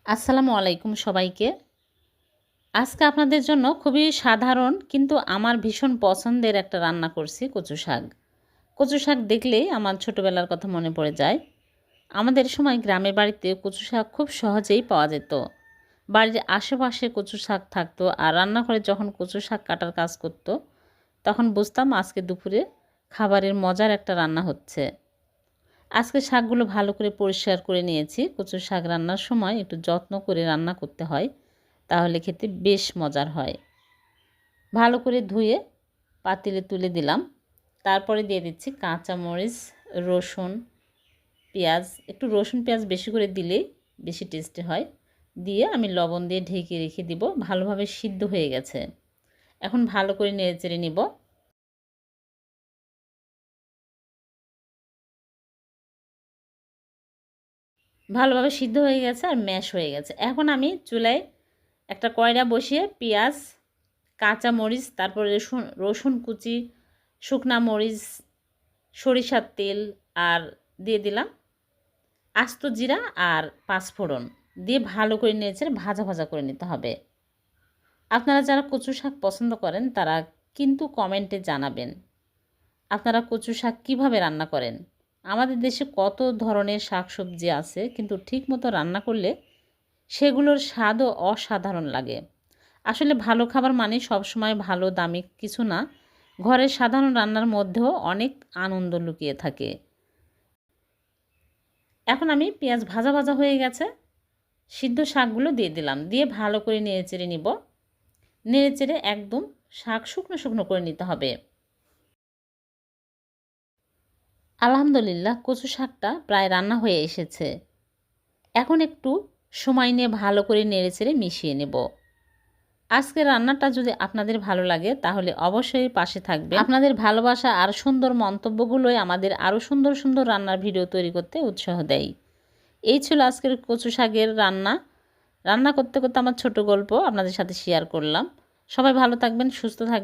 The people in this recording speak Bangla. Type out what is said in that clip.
আসসালামু আলাইকুম সবাইকে। আজকে আপনাদের জন্য খুবই সাধারণ কিন্তু আমার ভীষণ পছন্দের একটা রান্না করছি কচু শাক। কচু শাক দেখলেই আমার ছোটোবেলার কথা মনে পড়ে যায়। আমাদের সময় গ্রামের বাড়িতে কচু শাক খুব সহজেই পাওয়া যেত। বাড়ির আশেপাশে কচু শাক থাকতো আর রান্নাঘরে যখন কচু শাক কাটার কাজ করতো তখন বুঝতাম আজকে দুপুরে খাবারের মজার একটা রান্না হচ্ছে। আজকে শাকগুলো ভালো করে পরিষ্কার করে নিয়েছি। কচু শাক রান্নার সময় একটু যত্ন করে রান্না করতে হয়, তাহলে খেতে বেশ মজার হয়। ভালো করে ধুয়ে পাতিলে তুলে দিলাম। তারপরে দিয়ে দিচ্ছি কাঁচামরিচ, রসুন, পেঁয়াজ। একটু রসুন পেঁয়াজ বেশি করে দিলেই বেশি টেস্টি হয়। দিয়ে আমি লবণ দিয়ে ঢেকে রেখে দিব। ভালোভাবে সিদ্ধ হয়ে গেছে। এখন ভালো করে নেড়েচেড়ে নিব। ভালোভাবে সিদ্ধ হয়ে গেছে আর ম্যাশ হয়ে গেছে। এখন আমি চুলায় একটা কয়রা বসিয়ে পেঁয়াজ, কাঁচা মরিচ, তারপরে রসুন কুচি, শুকনা মরিচ, সরিষার তেল আর দিয়ে দিলাম আস্ত জিরা আর পাঁচফোড়ন দিয়ে ভালো করে নেড়েচেড়ে ভাজা ভাজা করে নিতে হবে। আপনারা যারা কচু শাক পছন্দ করেন তারা কিন্তু কমেন্টে জানাবেন আপনারা কচু শাক কীভাবে রান্না করেন। আমাদের দেশে কত ধরনের শাক সবজি আছে, কিন্তু ঠিকমতো রান্না করলে সেগুলোর স্বাদও অসাধারণ লাগে। আসলে ভালো খাবার মানে সবসময় ভালো দামি কিছু না, ঘরের সাধারণ রান্নার মধ্যেও অনেক আনন্দ লুকিয়ে থাকে। এখন আমি পেঁয়াজ ভাজা ভাজা হয়ে গেছে, সিদ্ধ শাকগুলো দিয়ে দিলাম। দিয়ে ভালো করে নেড়েচেড়ে নিব। নেড়েচেড়ে একদম শাক শুকনো শুকনো করে নিতে হবে। আলহামদুলিল্লাহ কচু শাকটা প্রায় রান্না হয়ে এসেছে। এখন একটু সময় নিয়ে ভালো করে নেড়েচেড়ে মিশিয়ে নেব। আজকের রান্নাটা যদি আপনাদের ভালো লাগে তাহলে অবশ্যই পাশে থাকবেন। আপনাদের ভালোবাসা আর সুন্দর মন্তব্যগুলোই আমাদের আরও সুন্দর সুন্দর রান্নার ভিডিও তৈরি করতে উৎসাহ দেয়। এই ছিল আজকের কচু শাকের রান্না। রান্না করতে করতে আমার ছোট গল্প আপনাদের সাথে শেয়ার করলাম। সবাই ভালো থাকবেন, সুস্থ থাকবেন।